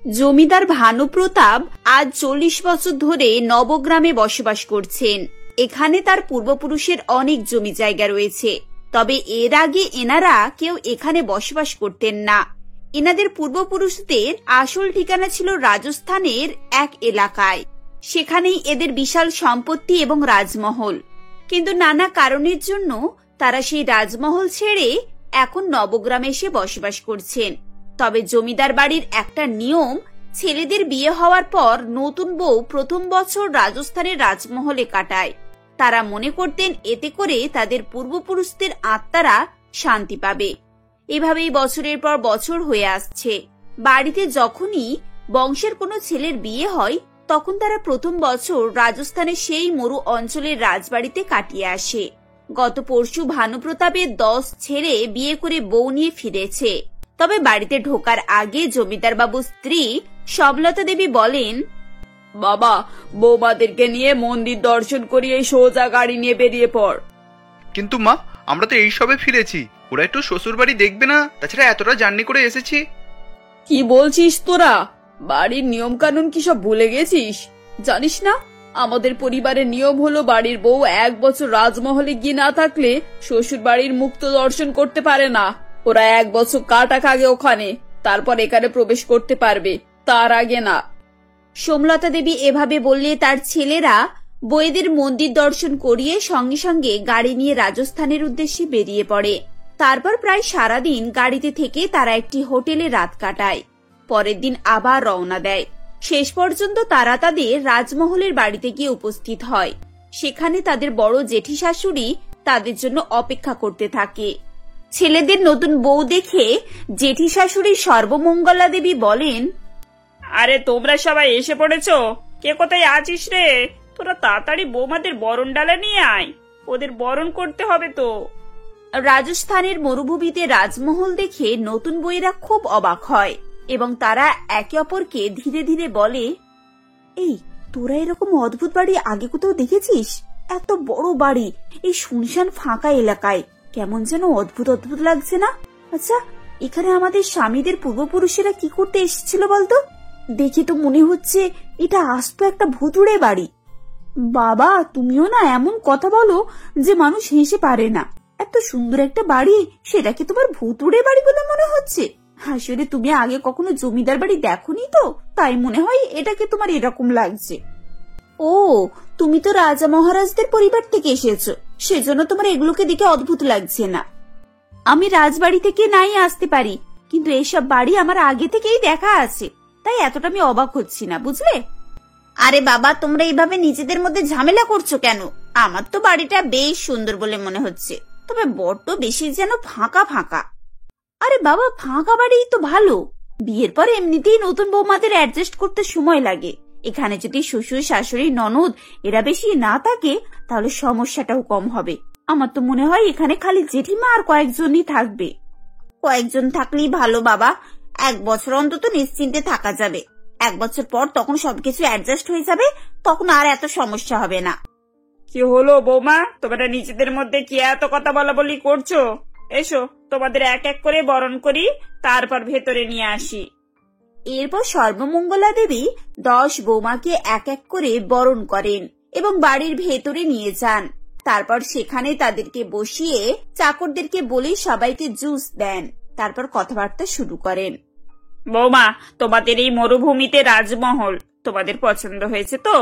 জমিদার ভানুপ্রতাপ আজ 40 বছর ধরে নবগ্রামে বসবাস করছেন। এখানে তার পূর্বপুরুষের অনেক জমি জায়গা রয়েছে। তবে এর আগে এনারা কেউ এখানে বসবাস করতেন না। এনাদের পূর্বপুরুষদের আসল ঠিকানা ছিল রাজস্থানের এক এলাকায়। সেখানেই এদের বিশাল সম্পত্তি এবং রাজমহল। কিন্তু নানা কারণের জন্য তারা সেই রাজমহল ছেড়ে এখন নবগ্রামে এসে বসবাস করছেন। তবে জমিদার বাড়ির একটা নিয়ম, ছেলেদের বিয়ে হওয়ার পর নতুন বউ প্রথম বছর রাজস্থানের রাজমহলে কাটায়। তারা মনে করতেন এতে করে তাদের পূর্বপুরুষদের আত্মারা শান্তি পাবে। এভাবেই বছরের পর বছর হয়ে আসছে। বাড়িতে যখনই বংশের কোনো ছেলের বিয়ে হয় তখন তারা প্রথম বছর রাজস্থানের সেই মরু অঞ্চলের রাজবাড়িতে কাটিয়ে আসে। গত পরশু ভানুপ্রতাপের 10 ছেলে বিয়ে করে বউ নিয়ে ফিরেছে। তবে বাড়িতে ঢোকার আগে জমিদার বাবুর স্ত্রী সবলতা দেবী বলেন, বাবা, বৌমাদেরকে নিয়ে মন্দির দর্শন করিয়ে সোজা গাড়ি নিয়ে বেরিয়ে পড়। কিন্তু মা, আমরা তো এই সবে ফিরেছি, ওরা একটু শ্বশুর বাড়ি দেখবে না? তাছাড়া এতটা জার্নি করে এসেছি। কি বলছিস তোরা? বাড়ির নিয়ম কানুন কি সব ভুলে গেছিস? জানিস না আমাদের পরিবারের নিয়ম হলো বাড়ির বউ 1 বছর রাজমহলে গিয়ে না থাকলে শ্বশুর বাড়ির মুক্ত দর্শন করতে পারে না। ওরা 1 বছর কাটাক আগে ওখানে, তারপর এখানে প্রবেশ করতে পারবে, তার আগে না। সোমলতা দেবী এভাবে বললে তার ছেলেরা বউদের মন্দির দর্শন করিয়ে সঙ্গে সঙ্গে গাড়ি নিয়ে রাজস্থানের উদ্দেশ্যে বেরিয়ে পড়ে। তারপর প্রায় সারাদিন গাড়িতে থেকে তারা একটি হোটেলে রাত কাটায়। পরের দিন আবার রওনা দেয়। শেষ পর্যন্ত তারা তাদের রাজমহলের বাড়িতে গিয়ে উপস্থিত হয়। সেখানে তাদের বড় জেঠি শাশুড়ি তাদের জন্য অপেক্ষা করতে থাকে। ছেলেদের নতুন বউ দেখে জেঠি শাশুড়ি সর্বমঙ্গলা দেবী বলেন, আরে তোমরা সবাই এসে পড়েছো? কে কোথায় আছিস রে? তোরা তাড়াতাড়ি বৌমাদের বরণ ডালা নিয়ে আয়, ওদের বরণ করতে হবে তো। রাজস্থানের মরুভূমিতে রাজমহল দেখে নতুন বউয়েরা খুব অবাক হয় এবং তারা একে অপরকে ধীরে ধীরে বলে, এই তোরা এরকম অদ্ভুত বাড়ি আগে কোথাও দেখেছিস? এত বড় বাড়ি এই শুনশান ফাঁকা এলাকায় কেমন যেন অদ্ভুত অদ্ভুত লাগছে না? আচ্ছা, এখানে আমাদের স্বামীদের পূর্বপুরুষেরা কি করতে এসেছিল বলতো? দেখে তো মনে হচ্ছে এটা আস্ত একটা ভুতুড়ে বাড়ি। বাবা, তুমিও না এমন কথা বলো যে মানুষ হেসে পারে না। এত সুন্দর একটা বাড়ি, সেটাকে তোমার ভুতুড়ে বাড়ি বলে মনে হচ্ছে? আসলে তুমি আগে কখনো জমিদার বাড়ি দেখোনি তো, তাই মনে হয় এটাকে তোমার এরকম লাগছে। ও, তুমি তো রাজা মহারাজদের পরিবার থেকে এসেছো, সেজন্য তোমার এগুলোকে দেখে অদ্ভুত লাগছে না। আমি রাজবাড়ি থেকে নাই আসতে পারি, কিন্তু এইসব বাড়ি আমার আগে থেকেই দেখা আছে, তাই এতটা আমি অবাক হচ্ছি না, বুঝলে? আরে বাবা, তোমরা এইভাবে নিজেদের মধ্যে ঝামেলা করছো কেন? আমার তো বাড়িটা বেশ সুন্দর বলে মনে হচ্ছে, তবে বড্ড বেশি যেন ফাঁকা ফাঁকা। আরে বাবা, ফাঁকা বাড়ি তো ভালো। বিয়ের পর এমনিতেই নতুন বৌমাদের অ্যাডজাস্ট করতে সময় লাগে। এখানে যদি শ্বশুর শাশুড়ি ননদ এরা বেশি না থাকে তাহলে সমস্যাটাও কম হবে। আমার তো মনে হয় এখানে খালি জেঠিমা আর কয়েকজনই থাকবে। কয়েকজন থাকলেই ভালো বাবা, 1 বছর অন্তত নিশ্চিন্তে থাকা যাবে। 1 বছর পর তখন সবকিছু অ্যাডজাস্ট হয়ে যাবে, তখন আর এত সমস্যা হবে না। কি হলো বৌমা, তোমরা নিজেদের মধ্যে কি এত কথা বলা বলি করছো? এসো, তোমাদের এক এক করে বরণ করি, তারপর ভেতরে নিয়ে আসি। এরপর সর্বমঙ্গলা দেবী 10 বৌমাকে এক এক করে বরণ করেন এবং বাড়ির ভেতরে নিয়ে যান। তারপর সেখানে তাদেরকে বসিয়ে চাকরদেরকে বলে সবাইকে জুস দেন। তারপর কথাবার্তা শুরু করেন। বৌমা, তোমাদের এই মরুভূমিতে রাজমহল তোমাদের পছন্দ হয়েছে তো?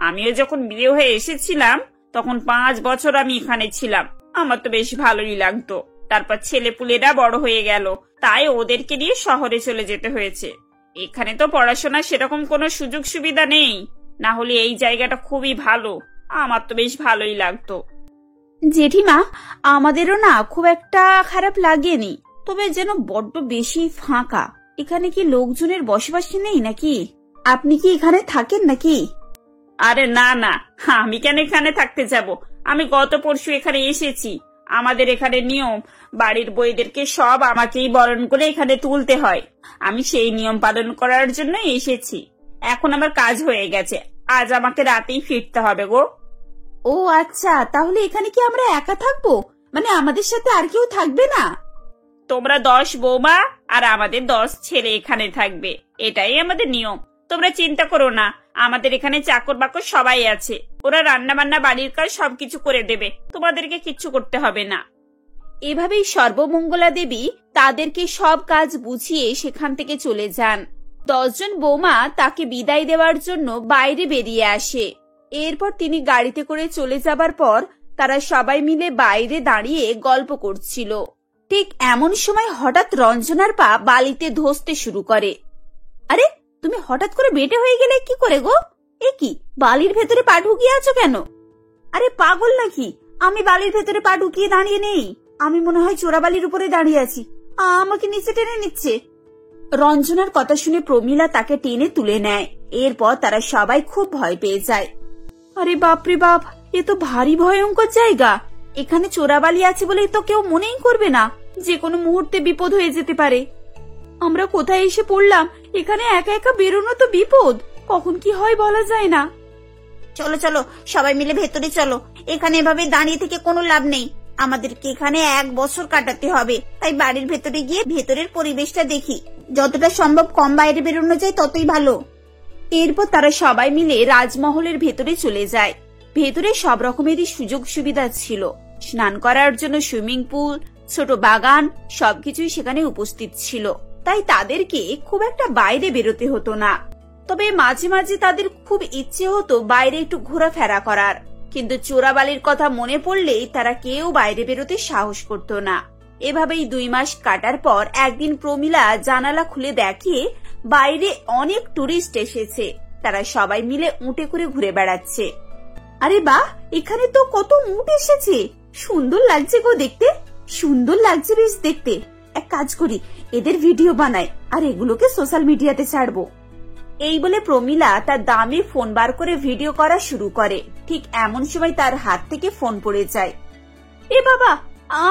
আমিও যখন বিয়ে হয়ে এসেছিলাম তখন 5 বছর আমি এখানে ছিলাম, আমার তো বেশ ভালোই লাগতো। তারপর ছেলেপুলেরা বড় হয়ে গেল, তাই ওদেরকে নিয়ে শহরে চলে যেতে হয়েছে। এখানে তো পড়াশোনার সেরকম কোনো সুযোগ সুবিধা নেই, না হলে এই জায়গাটা খুবই ভালো, আমার তো বেশ ভালোই লাগতো। জেঠিমা, আমাদেরও না খুব একটা খারাপ লাগেনি, তবে যেন বড্ড বেশি ফাঁকা। এখানে কি লোকজনের বসবাস নেই নাকি? আপনি কি এখানে থাকেন নাকি? আরে না না, আমি কেন এখানে থাকতে যাব? আমি গত পরশু এখানে এসেছি। আমাদের এখানে নিয়ম, বাড়ির বউদেরকে সব আমাকেই বরণ করে এখানে তুলতে হয়। আমি সেই নিয়ম পালন করার জন্য এসেছি। এখন আমার কাজ হয়ে গেছে, আজ আমাকে রাতেই ফিরতে হবে গো। ও আচ্ছা, তাহলে এখানে কি আমরা একা থাকবো? মানে আমাদের সাথে আর কেউ থাকবে না? তোমরা 10 বৌমা আর আমাদের 10 ছেলে এখানে থাকবে। এটাই আমাদের নিয়ম। তোমরা চিন্তা করো না, আমাদের এখানে চাকর বাকর সবাই আছে, ওরা রান্না বান্না বাড়ির কাজ সবকিছু করে দেবে, তোমাদেরকে কিচ্ছু করতে হবে না। এভাবেই সর্বমঙ্গলা দেবী তাদেরকে সব কাজ বুঝিয়ে সেখান থেকে চলে যান। 10 জন বৌমা তাকে বিদায় দেওয়ার জন্য বাইরে বেরিয়ে আসে। এরপর তিনি গাড়িতে করে চলে যাবার পর তারা সবাই মিলে বাইরে দাঁড়িয়ে গল্প করছিল। ঠিক এমন সময় হঠাৎ রঞ্জনার পা বালিতে ধসতে শুরু করে। আরে, তুমি হঠাৎ করে বেটে হয়ে গেলে কি করে গো? এ কি, বালির ভেতরে পা ঢুকিয়ে আছো কেন? আরে পাগল নাকি? আমি বালির ভেতরে পা ঢুকিয়ে দাঁড়িয়ে নেই, আমি মনে হয় চোরাবালির উপরে দাঁড়িয়ে আছি, আমাকে নিচে টেনে নিচ্ছে। রঞ্জনার কথা শুনে প্রমীলা তাকে টেনে তুলে নেয়। এরপর তারা সবাই খুব ভয় পেয়ে যায়। আরে বাপরে বাপ, এ তো ভারী ভয়ঙ্কর জায়গা। এখানে চোরাবালি আছে বলে তো কেউ মনেই করবে না, যে কোনো মুহূর্তে বিপদ হয়ে যেতে পারে। আমরা কোথায় এসে পড়লাম? এখানে একা একা বেরোনো তো বিপদ, কখন কি হয় বলা যায় না। চলো চলো, সবাই মিলে ভেতরে চলো। এখানে এভাবে দাঁড়িয়ে থেকে কোনো লাভ নেই, আমাদেরকে এখানে 1 বছর কাটাতে হবে। তাই বাড়ির ভেতরে গিয়ে ভেতরের পরিবেশটা দেখি, যতটা সম্ভব কম বাইরে বেরোনো যায় ততই ভালো। এরপর তারা সবাই মিলে রাজমহলের ভেতরে চলে যায়। ভেতরে সব রকমেরই সুযোগ সুবিধা ছিল, স্নান করার জন্য সুইমিং পুল, ছোট বাগান, সবকিছুই সেখানে উপস্থিত ছিল। তাই তাদেরকে খুব একটা বাইরে বেরোতে হতো না। তবে মাঝে মাঝে তাদের খুব ইচ্ছে হতো বাইরে একটু ঘোরাফেরা করার, কিন্তু চোরাবালির কথা মনে পড়লেই তারা কেউ বাইরে বেরোতে সাহস করত না। এভাবেই 2 মাস কাটার পর একদিন প্রমীলা জানালা খুলে দেখে বাইরে অনেক টুরিস্ট এসেছে। তারা সবাই মিলে উটে করে ঘুরে বেড়াচ্ছে। আরে বাহ, এখানে তো কত উট এসেছে, সুন্দর লাগছে গো দেখতে, সুন্দর লাগছে বেশ দেখতে। এক কাজ করি, এদের ভিডিও বানাই আর এগুলোকে সোশ্যাল মিডিয়াতে ছাড়বো। এই বলে প্রমীলা তার দামি ফোন বার করে ভিডিও করা শুরু করে। ঠিক এমন সময় তার হাত থেকে ফোন পড়ে যায়। এ বাবা,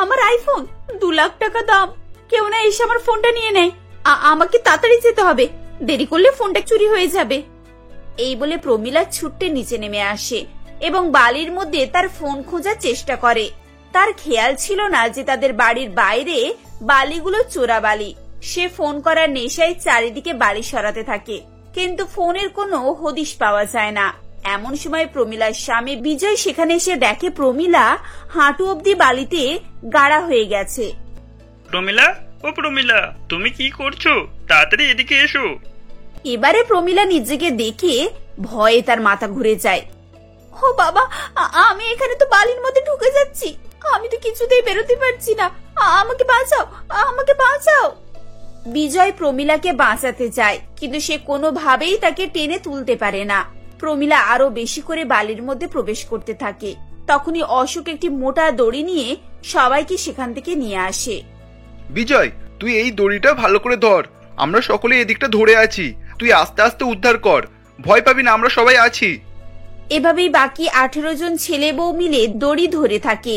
আমার আইফোন, 2 লাখ টাকা দাম, কেউ না এসে আমার ফোনটা নিয়ে নেয়। আমাকে তাড়াতাড়ি যেতে হবে, দেরি করলে ফোনটা চুরি হয়ে যাবে। এই বলে প্রমীলা ছুটতে নিচে নেমে আসে এবং বালির মধ্যে তার ফোন খোঁজার চেষ্টা করে। তার খেয়াল ছিল না যে তাদের বাড়ির বাইরে বালিগুলো চোরা বালি। সে ফোন করার নেশায় চারিদিকে বালি সরাতে থাকে, কিন্তু ফোনের কোনো হদিশ পাওয়া যায় না। এমন সময় প্রমীলার স্বামী বিজয় সেখানে এসে দেখে প্রমীলা হাঁটু অব্দি বালিতে গাড়া হয়ে গেছে। প্রমীলা, ও প্রমীলা, তুমি কি করছো? তাড়াতাড়ি এদিকে এসো। এবারে প্রমীলা নিজেকে দেখে ভয়ে তার মাথা ঘুরে যায়। ও বাবা, আমি এখানে তো বালির মধ্যে ঢুকে যাচ্ছি, আমি তো কিছুতেই বেরোতে পারছি না, আমাকে বাঁচাও, আমাকে বাঁচাও। বিজয় প্রমীলাকে বাঁচাতে যায়, কিন্তু সে কোনোভাবেই তাকে টেনে তুলতে পারে না। প্রমীলা আরো বেশি করে বালির মধ্যে প্রবেশ করতে থাকে। তখনই অশোক একটি মোটা দড়ি নিয়ে সবাইকে সেখান থেকে নিয়ে আসে। বিজয়, তুই এই দড়িটা ভালো করে ধর, আমরা সকলে এদিকটা ধরে আছি, তুই আস্তে আস্তে উদ্ধার কর, ভয় পাবি না, আমরা সবাই আছি। এভাবেই বাকি 18 জন ছেলে বউ মিলে দড়ি ধরে থাকে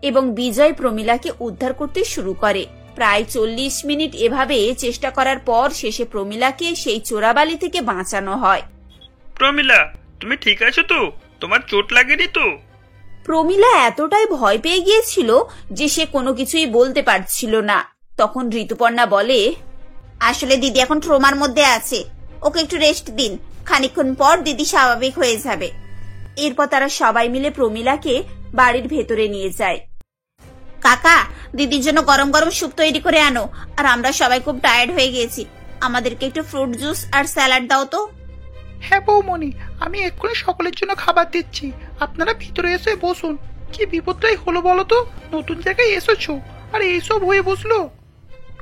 এবং বিজয় প্রমীলাকে উদ্ধার করতে শুরু করে। প্রায় 40 মিনিট এভাবে চেষ্টা করার পর শেষে প্রমীলাকে সেই চোরাবালি থেকে বাঁচানো হয়। প্রমীলা, তুমি ঠিক আছো তো? তোমার চোট লাগেনি তো? প্রমীলা এতটাই ভয় পেয়ে গিয়েছিল যে সে কোনো কিছুই বলতে পারছিল না। তখন ঋতুপর্ণা বলে, আসলে দিদি এখন ট্রমার মধ্যে আছে, ওকে একটু রেস্ট দিন, খানিকক্ষণ পর দিদি স্বাভাবিক হয়ে যাবে। এরপর তারা সবাই মিলে প্রমীলাকে বাড়ির ভেতরে নিয়ে যায়। কাকা, দিদির জন্য গরম গরম স্যুপ তৈরি করে আনো, আর আমরা সবাই খুব টায়ার্ড হয়ে গেছি, আমাদেরকে একটু ফ্রুট জুস আর স্যালাড দাও তো। হ্যাঁ বৌমনি, আমি এক্ষুনি সকলের জন্য খাবার দিচ্ছি, আপনারা ভিতরে এসে বসুন। কি বিপদটাই হলো বলো তো, নতুন জায়গায় এসেছো আর এইসব হয়ে বসলো।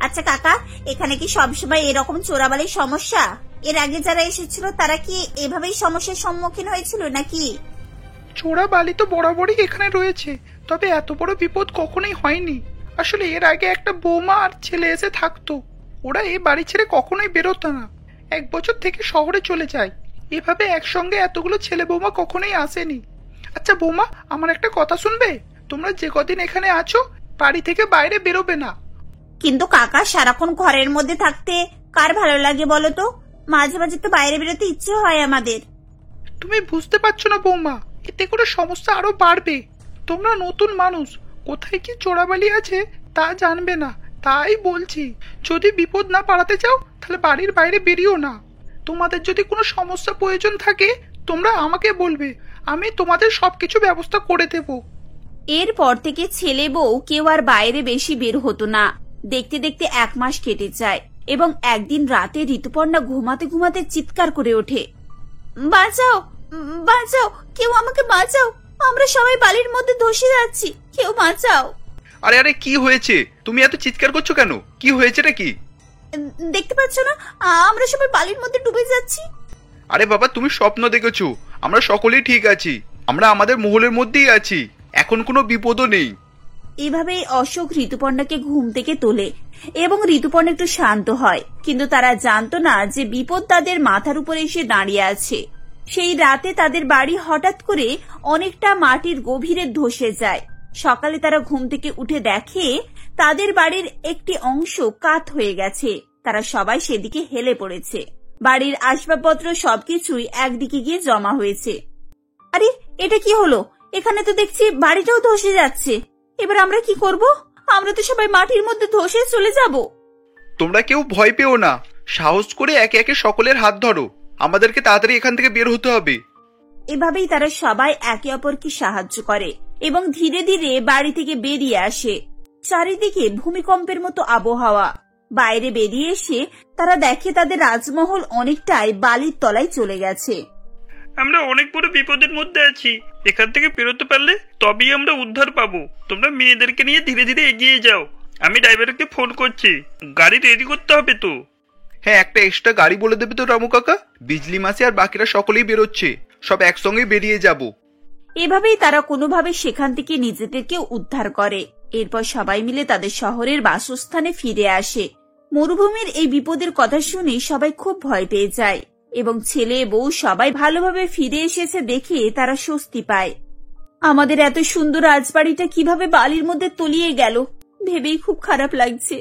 আচ্ছা কাকা, এখানে কি সবসময় এরকম চোরাবালির সমস্যা? এর আগে যারা এসেছিল তারা কি এভাবেই সমস্যার সম্মুখীন হয়েছিল নাকি? চোরা বালি তো বরাবরই এখানে রয়েছে, তবে এত বড় বিপদ কখনোই হয়নি। আসলে এর আগে একটা বৌমা আর ছেলে এসে থাকতো, ওরা এই বাড়ি ছেড়ে কখনোই বেরোতো না, 1 বছর থেকে শহরে চলে যায়। এভাবে একসঙ্গে এতগুলো ছেলে বৌমা কখনোই আসেনি। আচ্ছা বৌমা, আমার একটা কথা শুনবে? তোমরা যে কদিন এখানে আছো বাড়ি থেকে বাইরে বেরোবে না। কিন্তু কাকা, সারাক্ষণ ঘরের মধ্যে থাকতে কার ভালো লাগে বলো তো? মাঝে মাঝে তো বাইরে বেরোতে ইচ্ছে হয় আমাদের। তুমি বুঝতে পারছো না বৌমা, এতে করে সমস্যা আরো বাড়বে। তোমরা নতুন মানুষ, কোথায় কি চোরাবালি আছে তা জানবে না, তাই বলছি, যদি বিপদ না পাড়াতে চাও তাহলে বাড়ির বাইরে বেরিও না। তোমাদের যদি কোনো সমস্যা প্রয়োজন থাকে তোমরা আমাকে বলবে, আমি তোমাদের সবকিছু ব্যবস্থা করে দেবো। এরপর থেকে ছেলে বউ কেউ আর বাইরে বেশি বের হতো না। দেখতে দেখতে 1 মাস কেটে যায় এবং একদিন রাতে ঋতুপর্ণা ঘুমাতে ঘুমাতে চিৎকার করে ওঠে, বাঁচাও, বাঁচাও, কেউ আমাকে বাঁচাও, আমরা সবাই বালির মধ্যে ধসে যাচ্ছি, কেউ বাঁচাও। আরে আরে, কি হয়েছে? তুমি এত চিৎকার করছো কেন? কি হয়েছে নাকি? দেখতে পাচ্ছ না আমরা সবাই বালির মধ্যে ডুবে যাচ্ছি? আরে বাবা, তুমি স্বপ্ন দেখেছো। আমরা সকলেই ঠিক আছি। আমরা আমাদের মহলের মধ্যেই আছি। এখন কোনো বিপদও নেই। এভাবে অশোক ঋতুপর্ণাকে ঘুম থেকে তোলে এবং ঋতুপর্ণা একটু শান্ত হয়, কিন্তু তারা জানতো না যে বিপদ তাদের মাথার উপরে এসে দাঁড়িয়ে আছে। সেই রাতে তাদের বাড়ি হঠাৎ করে অনেকটা মাটির গভীরে ধসে যায়। সকালে তারা ঘুম থেকে উঠে দেখে তাদের বাড়ির একটি অংশ কাত হয়ে গেছে। তারা সবাই সেদিকে হেলে পড়েছে। বাড়ির আসবাবপত্র সবকিছুই একদিকে গিয়ে জমা হয়েছে। আরে, এটা কি হলো? এখানে তো দেখছি বাড়িটাও ধসে যাচ্ছে। এবার আমরা কি করব? আমরা তো সবাই মাটির মধ্যে ধসে চলে যাব। তোমরা কেউ ভয় পেও না। সাহস করে একে একে সকলের হাত ধরো। আমাদেরকে তাড়াতাড়ি এখান থেকে বের হতে হবে। এভাবেই তারা সবাই একে অপরকে সাহায্য করে এবং ধীরে ধীরে বাড়ি থেকে বেরিয়ে আসে। চারিদিকে ভূমিকম্পের মতো আবহাওয়া। বাইরে বেরিয়ে এসে তারা দেখে তাদের রাজমহল অনেকটাই বালির তলায় চলে গেছে। আমরা অনেক বড় বিপদের মধ্যে আছি। এখান থেকে বেরোতে পারলে তবেই আমরা উদ্ধার পাবো। তোমরা মেয়েদেরকে নিয়ে ধীরে ধীরে এগিয়ে যাও। আমি ড্রাইভারকে ফোন করছি, গাড়ি রেডি করতে হবে তো। হ্যাঁ, একটা এক্সট্রা গাড়ি বলে দেবে তো রামু কাকা। বিজলি মাসি আর বাকিরা সকলেই বেরোচ্ছে। সব একসঙ্গে বেরিয়ে যাব। এভাবেই তারা কোনোভাবে সেখান থেকে নিজেদেরকে উদ্ধার করে। এরপর সবাই মিলে তাদের শহরের বাসস্থানে ফিরে আসে। মরুভূমির এই বিপদের কথা শুনে সবাই খুব ভয় পেয়ে যায় এবং ছেলে বউ সবাই ভালোভাবে ফিরে এসেছে দেখে তারা স্বস্তি পায়। আমাদের এত সুন্দর রাজবাড়িটা কিভাবে বালির মধ্যে তলিয়ে গেল ভেবেই খুব খারাপ লাগছে।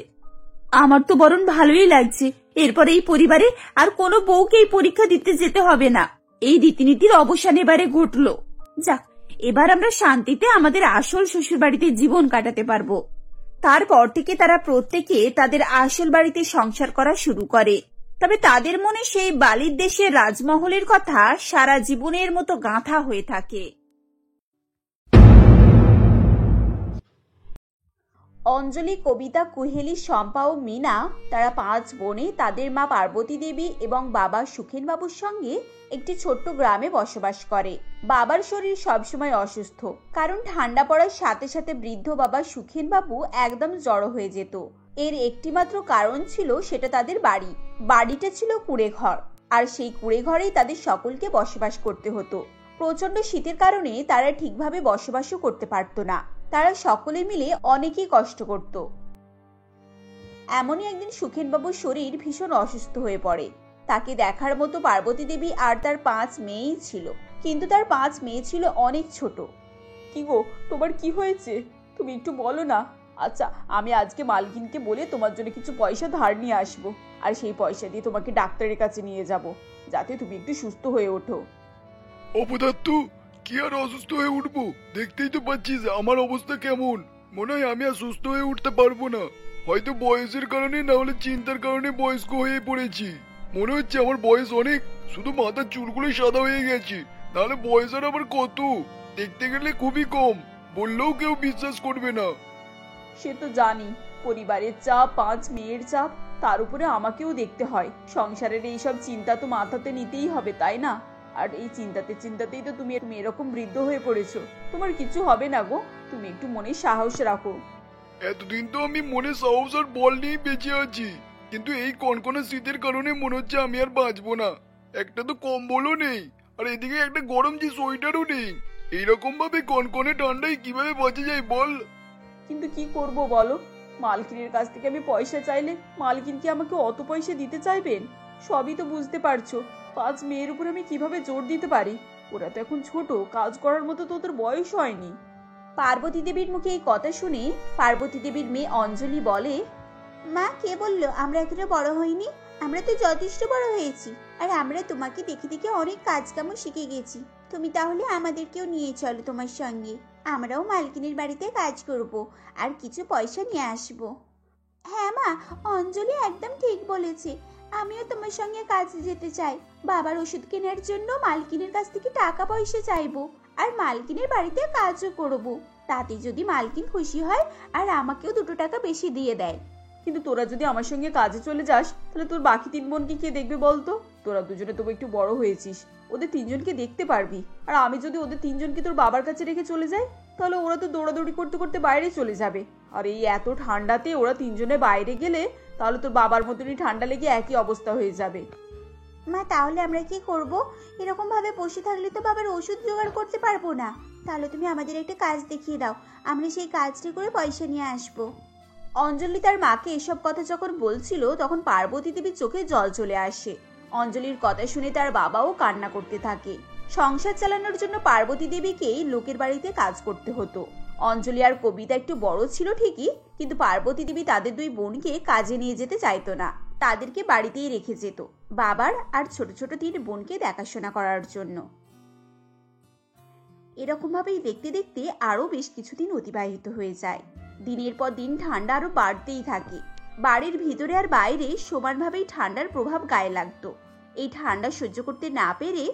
আমার তো বরং ভালোই লাগছে। এরপরে এই পরিবারে আর কোনো বউকেই পরীক্ষা দিতে যেতে হবে না। এই রীতিনীতির অবসান এবারে ঘটলো। যাক, এবার আমরা শান্তিতে আমাদের আসল শ্বশুর বাড়িতে জীবন কাটাতে পারবো। তারপর থেকে তারা প্রত্যেকে তাদের আসল বাড়িতে সংসার করা শুরু করে। তবে তাদের মনে সেই বালির দেশের রাজমহলের কথা সারা জীবনের মতো গাঁথা হয়ে থাকে। অঞ্জলি, কবিতা, কুহেলি, শম্পা ও মিনা তারা 5 বোনে তাদের মা পার্বতী দেবী এবং বাবা সুখেন বাবুর সঙ্গে একটি ছোট্ট গ্রামে বসবাস করে। বাবার শরীর সবসময় অসুস্থ, কারণ ঠান্ডা পড়ার সাথে সাথে বৃদ্ধ বাবা সুখেন বাবু একদম জড়ো হয়ে যেত। এর একটিমাত্র কারণ ছিল সেটা তাদের বাড়ি। বাড়িটা ছিল কুঁড়ে ঘর, আর সেই কুঁড়ে ঘরেই তাদের সকলকে বসবাস করতে হতো। প্রচন্ড শীতের কারণে তারা ঠিকভাবে বসবাসও করতে পারতো না। তারা সকলে মিলে অনেকই কষ্ট করত। এমনই একদিন সুখেনবাবুর শরীর ভীষণ অসুস্থ হয়ে পড়ে। তাকে দেখার মতো পার্বতী দেবী আর তার 5 মেয়েই ছিল, কিন্তু তার 5 মেয়ে ছিল অনেক ছোট। কি গো, তোমার কি হয়েছে? তুমি একটু বলো না। আচ্ছা, আমি আজকে মালকিনকে বলে তোমার জন্য কিছু পয়সা ধার নিয়ে আসবো, আর সেই পয়সা দিয়ে তোমাকে ডাক্তারের কাছে নিয়ে যাব, যাতে তুমি একটু সুস্থ হয়ে ওঠো। অপদার্থ, কি আর অসুস্থ হয়ে উঠবো? দেখতেই তো পাচ্ছিস আমার অবস্থা কেমন। মনে হয় আমি আর সুস্থ হয়ে উঠতে পারবো না। হয়তো বয়সের কারণে, না হলে চিন্তার কারণে বয়স্ক হয়ে পড়েছি। মনে হচ্ছে আমার বয়স অনেক, শুধু মাথার চুলগুলো সাদা হয়ে গেছে। নাহলে বয়স আর আবার কত? দেখতে গেলে খুবই কম, বললেও কেউ বিশ্বাস করবে না। সে তো জানি, পরিবারের চাপ, 5 মেয়ের চাপ, তার উপরে আমাকেও দেখতে হয়। সংসারের এইসব চিন্তা তো মাথাতে নিতেই হবে, তাই না? আর এই চিন্তাতেই তো তুমি এরকম বৃদ্ধ হয়ে পড়েছো। তোমার কিছু হবে না গো, তুমি একটু মনে সাহস রাখো। এতদিন তো আমি মনে সাহস আর বল নিয়েই বেঁচে আছি, কিন্তু এই কনকনে শীতের কারণে মনে হচ্ছে আমি আর বাঁচবো না। একটা তো কম্বলও নেই, আর এদিকে একটা গরম যে সোয়েটারও নেই। এইরকম ভাবে কনকনে ঠান্ডায় কিভাবে বাঁচা যায় বল? কিন্তু কি করব বলো? মালকিনের কাছ থেকে আমি পয়সা চাইলে মালকিন কি আমাকে অত পয়সা দিতে চাইবেন? সবই তো বুঝতে পারছো। 5 মেয়ের উপর আমি কিভাবে জোর দিতে পারি? ওরা তো এখন ছোট, কাজ করার মতো তো ওদের বয়স হয়নি। পার্বতী দেবীর মুখে এই কথা শুনে পার্বতী দেবীর মেয়ে অঞ্জলি বলে, মা, কে বললো আমরা এখনো বড় হইনি? আমরা তো যথেষ্ট বড় হয়েছি, আর আমরা তোমাকে দেখে দেখে অনেক কাজকামও শিখে গেছি। তুমি তাহলে আমাদেরকেও নিয়ে চলো তোমার সঙ্গে। আমরাও মালকিনের বাড়িতে কাজ করব আর কিছু পয়সা নিয়ে আসবো। হ্যাঁ মা, অঞ্জলি একদম ঠিক বলেছে। আমিও তোমার সঙ্গে কাজে যেতে চাই। বাবার ওষুধ কেনার জন্য মালকিনের কাছ থেকে টাকা পয়সা চাইবো, আর মালকিনের বাড়িতে কাজও করব। তাতে যদি মালকিন খুশি হয় আর আমাকেও 2 টাকা বেশি দিয়ে দেয়। কিন্তু তোরা যদি আমার সঙ্গে কাজে চলে যাস তাহলে তোর বাকি 3 বোনকে কে দেখবে বলতো? তোরা দুজনে তবু একটু বড় হয়েছিস, ওদের 3 জনকে দেখতে পারবি। আর আমি যদি ওদের 3 জনকে তোর বাবার কাছে রেখে চলে যাই তাহলে ওরা তো দৌড়াদৌড়ি করতে করতে বাইরে চলে যাবে। আর এই এত ঠান্ডাতে ওরা 3 জনে বাইরে গেলে তাহলে তোর বাবার মতনই ঠান্ডা লেগে একই অবস্থা হয়ে যাবে। মা, তাহলে আমরা কি করব? এরকম ভাবে বসে থাকলে তো বাবার ওষুধ জোগাড় করতে পারবো না। তাহলে তুমি আমাদের একটা কাজ দেখিয়ে দাও, আমরা সেই কাজটি করে পয়সা নিয়ে আসবো। অঞ্জলি তার মাকে এসব কথা যখন বলছিল তখন পার্বতী দেবীর চোখে জল চলে আসে। অঞ্জলির কথা শুনে তার বাবাও কান্না করতে থাকে। সংসার চালানোর জন্য পার্বতী দেবীকেই লোকের বাড়িতে কাজ করতে হতো। অঞ্জলি আর কবিতা একটু বড় ছিল ঠিকই, কিন্তু পার্বতী দেবী তাদের 2 বোনকে কাজে নিয়ে যেতে চাইতো না। তাদেরকে বাড়িতেই রেখে যেত বাবার আর ছোট ছোট 3 বোনকে দেখাশোনা করার জন্য। এরকম ভাবেই দেখতে দেখতে আরো বেশ কিছুদিন অতিবাহিত হয়ে যায়। দিনের পর দিন ঠান্ডা আরো বাড়তেই থাকে। বাড়ির ভিতরে আর বাইরে সমানভাবেই ঠান্ডার প্রভাব গায়ে লাগতো। এই ঠান্ডা সহ্য করতে না পেরে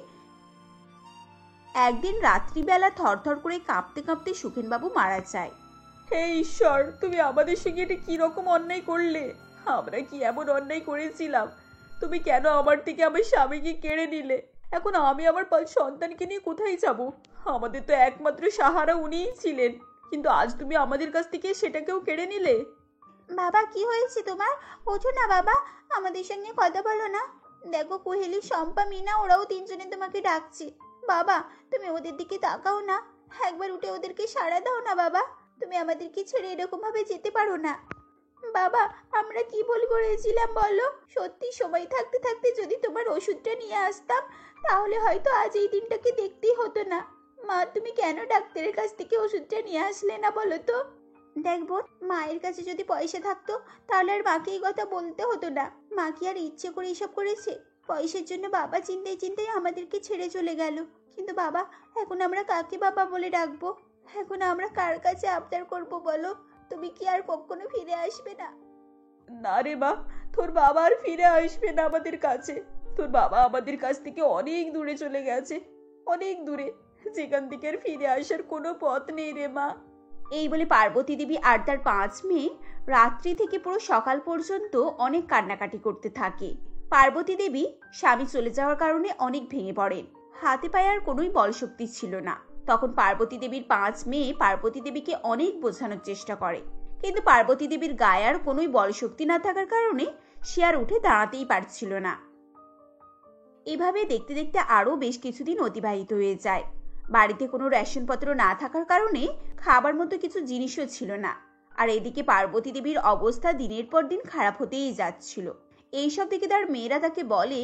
একদিন রাত্রিবেলা থরথর করে কাঁপতে কাঁপতে সুখেনবাবু মারা যায়। হে ঈশ্বর, তুমি আমাদের সঙ্গে এটা কি রকম অন্যায় করলে? আমরা কি এমন অন্যায় করেছিলাম? তুমি কেন আমার থেকে আমার স্বামীকে কেড়ে নিলে? এখন আমি আমার 5 সন্তানকে নিয়ে কোথায় যাব? আমাদের তো একমাত্র সাহারা উনিই ছিলেন, কিন্তু আজ তুমি আমাদের কাছ থেকে সেটাকেও কেড়ে নিলে। বাবা, কি হয়েছে তোমার? ওঠো না বাবা, আমাদের সঙ্গে কথা বলো না। দেখো, কোহেলি, শম্পা, মিনা ওরাও 3 জনে তোমাকে ডাকছে। বাবা, তুমি ওদের দিকে তাকাও না, একবার উঠে ওদেরকে সাড়া দাও না বাবা। তুমি আমাদেরকে ছেড়ে এরকম ভাবে যেতে পারো না। বাবা, আমরা কি ভুল করেছিলাম বলো? সত্যি সময় থাকতে থাকতে যদি তোমার ওষুধটা নিয়ে আসতাম তাহলে হয়তো আজ এই দিনটাকে দেখতেই হতো না। মা, তুমি কেন ডাক্তারের কাছ থেকে ওষুধটা নিয়ে আসলে না বলো তো? দেখবো, মায়ের কাছে যদি পয়সা থাকতো তাহলে আর মাকে এই কথা বলতে হতো না। মা কি আর ইচ্ছে করে এসব করেছে? পয়সার জন্য বাবা চিন্তায় চিন্তায় আমাদেরকে ছেড়ে চলে গেল। কিন্তু বাবা, এখন আমরা কাকে বাবা বলে ডাকবো? এখন আমরা কার কাছে আবদার করবো বলো? তুমি কি আর কখনো ফিরে আসবে না? না রে মা, তোর বাবা আর ফিরে আসবে না আমাদের কাছে। তোর বাবা আমাদের কাছ থেকে অনেক দূরে চলে গেছে, অনেক দূরে, যেখান থেকে আর ফিরে আসার কোনো পথ নেই রে মা। এই বলে পার্বতী দেবী আর তার 5 মেয়ে রাত্রি থেকে পুরো সকাল পর্যন্ত অনেক কান্নাকাটি করতে থাকে। পার্বতী দেবী স্বামী চলে যাওয়ার কারণে অনেক ভেঙে পড়েন। হাতে পায়ে আর কোনোই বলশক্তি ছিল না। তখন পার্বতী দেবীর 5 মেয়ে পার্বতী দেবীকে অনেক বোঝানোর চেষ্টা করে, কিন্তু পার্বতী দেবীর গায়ে আর কোনোই বলশক্তি না থাকার কারণে সে আর উঠে দাঁড়াতেই পারছিল না। এভাবে দেখতে দেখতে আরো বেশ কিছুদিন অতিবাহিত হয়ে যায়। বাড়িতে কোনো রেশনপত্র না থাকার কারণে খাবার মতো কিছু জিনিসও ছিল না। আর এদিকে পার্বতী দেবীর অবস্থা দিনের পর দিন খারাপ হতেই যাচ্ছিল। এইসব দেখে তার মেয়েরা তাকে বলে,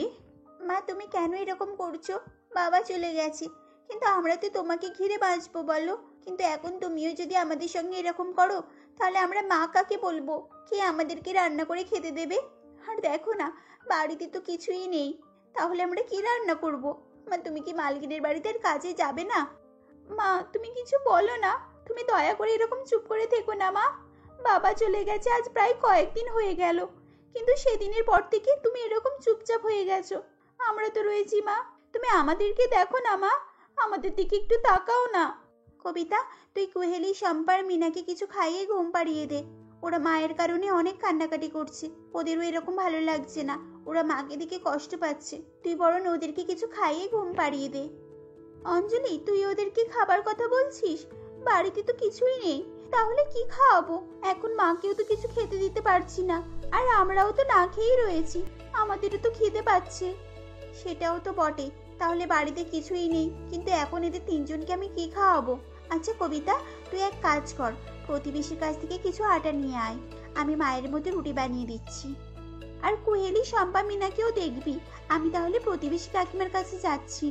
মা, তুমি কেন এরকম করছো? বাবা চলে গেছে, কিন্তু আমরা তো তোমাকে ঘিরে বাঁচবো বলো। কিন্তু এখন তুমিও যদি আমাদের সঙ্গে এরকম করো তাহলে আমরা মা কাকে বলবো? কে আমাদেরকে রান্না করে খেতে দেবে? আর দেখো না, বাড়িতে তো কিছুই নেই, তাহলে আমরা কি রান্না করব? মা, তুমি কি মালকিনের বাড়িতে আর কাজে যাবে না? মা, তুমি কিছু বলো না, তুমি দয়া করে এরকম চুপ করে থেকো না মা। বাবা চলে গেছে আজ প্রায় কয়েকদিন হয়ে গেল, কিন্তু সেদিনের পর থেকে তুমি এরকম চুপচাপ হয়ে গেছো। আমরা তো রয়েছি মা, তুমি আমাদেরকে দেখো না মা, আমাদের দিকে একটু তাকাও না। কবিতা, তুই কোহেলি, শম্পার, মিনাকে কিছু খাইয়ে ঘুম পাড়িয়ে দে। ওরা মায়ের কারণে অনেক কান্নাকাটি করছে, ওদেরও এরকম ভালো লাগছে না, ওরা মাকে দেখে কষ্ট পাচ্ছে। তুই বরং ওদেরকে কিছু খাইয়ে ঘুম পাড়িয়ে দে। অঞ্জলি, তুই ওদেরকে খাবার কথা বলছিস? বাড়িতে তো কিছুই নেই, তাহলে কি খাওয়াবো? এখন মাকেও তো কিছু খেতে দিতে পারছি না, আর আমরাও তো না খেয়েই রয়েছি, আমাদেরও তো খিদে পাচ্ছে। সেটাও তো বটে, তাহলে বাড়িতে কিছুই নেই, কিন্তু এখন এদের 3 জনকে আমি কি খাওয়াবো? আচ্ছা কবিতা, তুই এক কাজ কর, প্রতিবেশীর কাছ থেকে কিছু আটা নিয়ে আয়, আমি মায়ের মধ্যে রুটি বানিয়ে দিচ্ছি। আর কোহেলি, শম্পা, মিনাকেও দেখবি। আমি তাহলে প্রতিবেশী কাকিমার কাছে যাচ্ছি।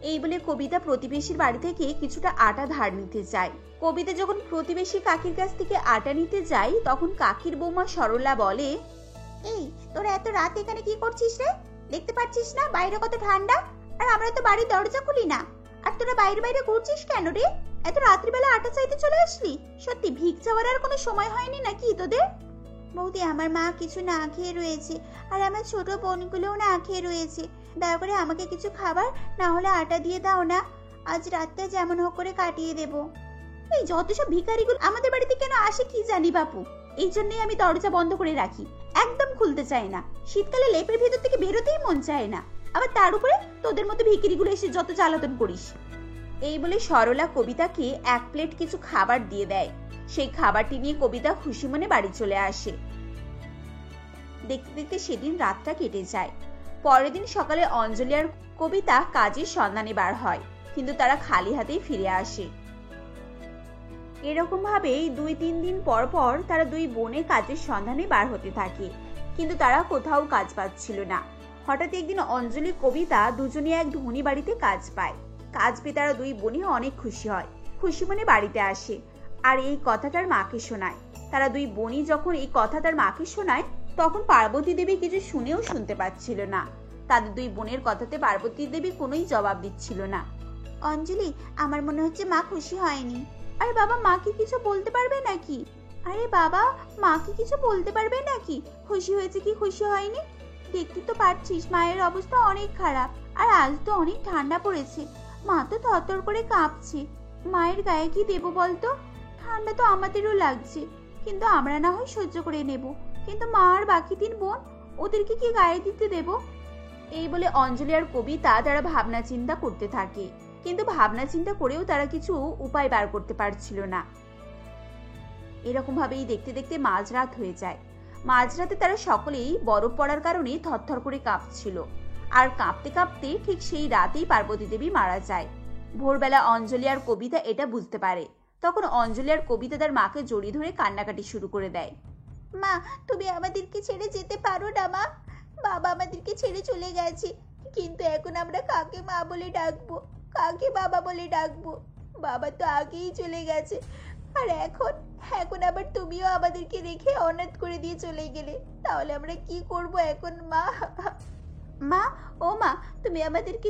এই বলে কবিতা প্রতিবেশীর বাড়ি থেকে কিছুটা আটা ধার নিতে যায়। কবিতা যখন প্রতিবেশী কাকির কাছ থেকে আটা নিতে যায় তখন কাকির বৌমা সরলা বলে, এই, তোরা এত রাত এখানে কি করছিস রে? দেখতে পাচ্ছিস না বাইরে কত ঠান্ডা? আর আমরা তো বাড়ির দরজা খুলি না, আর তোরা বাইরে বাইরে ঘুরছিস কেন রে? এত রাত্রিবেলা আটা চাইতে চলে আসলি? সত্যি ভিক চাওয়ার আর কোনো সময় হয়নি নাকি তোদের? বৌদি, আমার মা কিছু না খেয়ে রয়েছে, আর আমার ছোট বোনগুলোও না খেয়ে রয়েছে। দয়া করে আমাকে কিছু খাবার না হলে আটা দিয়ে দাও না, আজ রাতটা যেমন হোক করে কাটিয়ে দেব। এই যত সব ভিখারিগুলো আমাদের বাড়িতে কেন আসে কি জানি বাপু, এই জন্যই আমি দরজা বন্ধ করে রাখি, একদম খুলতে চাই না। শীতকালে লেপের ভেতর থেকে বেরোতেই মন চায় না, আবার তার উপরে তোদের মতো ভিখারিগুলো এসে যত জ্বালাতন করিস। এই বলে সরলা কবিতাকে এক প্লেট কিছু খাবার দিয়ে দেয়। সেই খাবারটি নিয়ে কবিতা খুশি মনে বাড়ি চলে আসে। দেখতে দেখতে সেদিন রাতটা কেটে যায়। পরের দিন সকালে অঞ্জলি আর কবিতা কাজের সন্ধানে বার হয়, কিন্তু তারা খালি হাতেই ফিরে আসে। এরকম ভাবেই 2-3 দিন পর পর তারা দুই বোনে কাজের সন্ধানে বার হতে থাকে, কিন্তু তারা কোথাও কাজ পাচ্ছিল না। হঠাৎ একদিন অঞ্জলি কবিতা দুজনে এক ধনী বাড়িতে কাজ পায়। কাজ পেয়ে তারা দুই বোনই অনেক খুশি হয়, খুশি মনে বাড়িতে আসে আর এই কথা তার মাকে শোনায়। তারা দুই বোনই যখন এই কথা তার মাকে শোনায়, তখন পার্বতী দেবী কিছু শুনেও শুনতে পাচ্ছিল না। তাদের দুই বোনের কথাতে পার্বতী দেবী কোনোই জবাব দিচ্ছিল না। অঞ্জলি, আমার মনে হচ্ছে মা খুশি হয়নি। আরে বাবা, মা কি কিছু বলতে পারবে নাকি? আরে বাবা, মা কি কিছু বলতে পারবে নাকি খুশি হয়েছে কি খুশি হয়নি? দেখতে তো পারছিস মায়ের অবস্থা অনেক খারাপ, আর আজ তো অনেক ঠান্ডা পড়েছে, মা তো থরথর করে কাঁপছে। মায়ের গায়ে কি দেবো বলতো? ঠান্ডা তো আমাদেরও লাগছে, কিন্তু আমরা না হয় সহ্য করে নেব, কিন্তু মা আর বাকি 3 বোন, ওদেরকে কি গায়ে দিতে দেব? এই বলে অঞ্জলি আর কবিতা তারা ভাবনা চিন্তা করতে থাকে, কিন্তু ভাবনা চিন্তা করেও তারা কিছু উপায় বার করতে পারছিল না। এরকম ভাবেই দেখতে দেখতে মাঝরাত হয়ে যায়। মাঝরাতে তারা সকলেই বরফ পড়ার কারণে থরথর করে কাঁপছিল, আর কাঁপতে কাঁপতে ঠিক সেই রাতেই পার্বতী দেবী মারা যায়। ভোরবেলা অঞ্জলি আর কবিতা এটা বুঝতে পারে। তখন অঞ্জলি আর কবিতা তার মাকে জড়িয়ে ধরে কান্নাকাটি শুরু করে দেয়। মা, তুমি আমাদেরকে ছেড়ে যেতে পারো না মা, বাবা আমাদেরকে ছেড়ে চলে গেছে, কিন্তু এখন আমরা কাকে মা বলে ডাকবো, কাকে বাবা বলে ডাকবো? বাবা তো আগেই চলে গেছে, আর এখন আবার তুমিও আমাদেরকে রেখে অনাথ করে দিয়ে চলে গেলে, তাহলে আমরা কি করব এখন মা? মা, ও মা, তুমি আমাদেরকে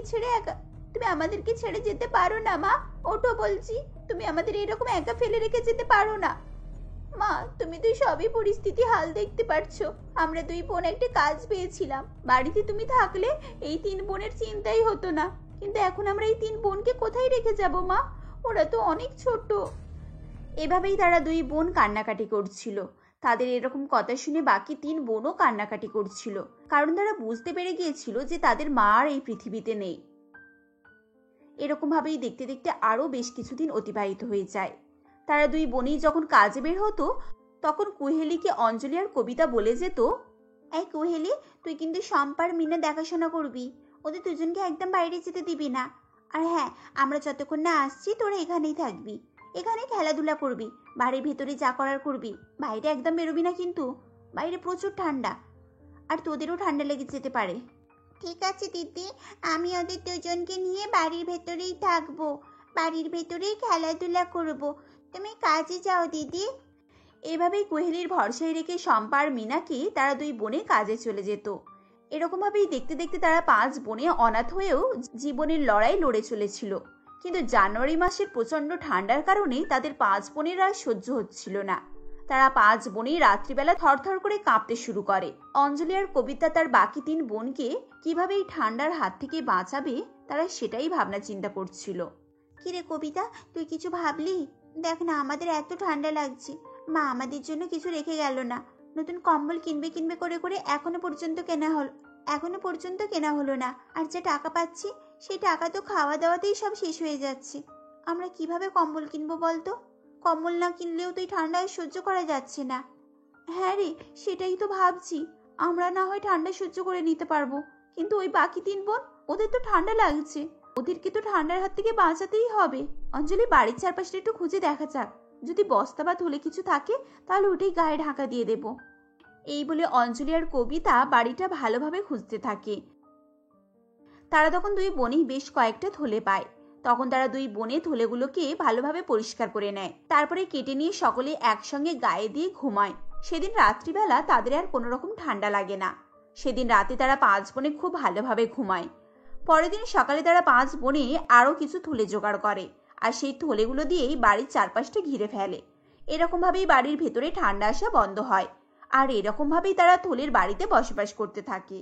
ছেড়ে যেতে পারো না মা, ওঠো বলছি, তুমি আমাদের এরকম একা ফেলে রেখে যেতে পারো না। মা, তুমি তো সবই পরিস্থিতি হাল দেখতে পারছো, আমরা 2 বোন একটা কাজ পেয়েছিলাম, বাড়িতে তুমি থাকলে এই 3 বোনের চিন্তাই হতো না, কিন্তু এখন আমরা এই 3 বোনকে কোথায় রেখে যাব মা? ওরা তো অনেক ছোট। এভাবেই তারা 2 বোন কান্নাকাটি করছিল। তাদের এরকম কথা শুনে বাকি 3 বোনও কান্নাকাটি করছিল, কারণ তারা বুঝতে পেরে গিয়েছিল যে তাদের মা আর এই পৃথিবীতে নেই। এরকম ভাবেই দেখতে দেখতে আরো বেশ কিছুদিন অতিবাহিত হয়ে যায়। তারা 2 বোনই যখন কাজে বের হতো, তখন কুহেলিকে অঞ্জলি আর কবিতা বলে যেত, এই কুহেলি, তুই কিন্তু শম্পার মিনা দেখাশোনা করবি, ওদের দুজনকে একদম বাইরে যেতে দিবি না। আর হ্যাঁ, আমরা যতক্ষণ না আসছি তোরা এখানেই থাকবি, এখানে খেলাধুলা করবি, বাড়ির ভেতরে যা করার করবি, বাইরে একদম বেরোবি না, কিন্তু বাইরে প্রচুর ঠান্ডা, আর তোদেরও ঠান্ডা লেগে যেতে পারে। ঠিক আছে দিদি, আমি ওদের দুজনকে নিয়ে বাড়ির ভেতরেই থাকবো, বাড়ির ভেতরেই খেলাধুলা করব, তুমি কাজে যাও দিদি। এভাবেই কোহেলির ভরসায় রেখে শম্পা আর মিনাকে তারা 2 বোনে কাজে চলে যেত। এরকম ভাবেই দেখতে দেখতে তারা 5 বোনে অনাথ হয়েও জীবনের লড়াই লড়ে চলেছিল, কিন্তু জানুয়ারি মাসের প্রচন্ড ঠান্ডার কারণে তাদের 5 বোনের আর সহ্য হচ্ছিল না। তারা 5 বোনেই রাত্রিবেলা থরথর করে কাঁপতে শুরু করে। অঞ্জলি আর কবিতা তার বাকি 3 বোনকে কিভাবে এই ঠান্ডার হাত থেকে বাঁচাবে, তারা সেটাই ভাবনা চিন্তা করছিল। কিরে কবিতা, তুই কিছু ভাবলি? দেখ না, আমাদের এত ঠান্ডা লাগছে, মা আমাদের জন্য কিছু রেখে গেল না, নতুন কম্বল কিনবে করে করে এখনো পর্যন্ত কেনা হলো না, আর যে টাকা পাচ্ছি সেই টাকা তো খাওয়া দাওয়াতেই সব শেষ হয়ে যাচ্ছে। আমরা কিভাবে কম্বল কিনবো বলতো? কম্বল না কিনলেও তো এই ঠান্ডায় সহ্য করা যাচ্ছে না। হ্যাঁ রে, সেটাই তো ভাবছি, আমরা না হয় ঠান্ডা সহ্য করে নিতে পারবো, কিন্তু ওই বাকি 3 বোন, ওদের তো ঠান্ডা লাগছে, ওদেরকে তো ঠান্ডার হাত থেকে বাঁচাতেই হবে। অঞ্জলি, বাড়ির চারপাশে একটু খুঁজে দেখা যাক, যদি বস্তা বা থলে কিছু থাকে তাহলে ওটাই গায়ে ঢাকা দিয়ে দেব। এই বলে অঞ্জলি আর কবিতা বাড়িটা ভালোভাবে খুঁজতে থাকে। তারা তখন 2 বোনই বেশ কয়েকটা থলে পায়। তখন তারা 2 বোনে থলেগুলোকে ভালোভাবে পরিষ্কার করে নেয়, তারপরে কেটে নিয়ে সকলে একসঙ্গে গায়ে দিয়ে ঘুমায়। সেদিন রাত্রিবেলা তাদের আর কোনো রকম ঠান্ডা লাগে না। সেদিন রাতে তারা 5 বোনে খুব ভালোভাবে ঘুমায়। পরের দিন সকালে তারা 5 বোনে আরও কিছু থলে জোগাড় করে, আর সেই থলেগুলো দিয়েই বাড়ির চারপাশটা ঘিরে ফেলে। এরকম ভাবেই বাড়ির ভেতরে ঠান্ডা আসা বন্ধ হয়, আর এরকম ভাবেই তারা থলির বাড়িতে বসবাস করতে থাকে।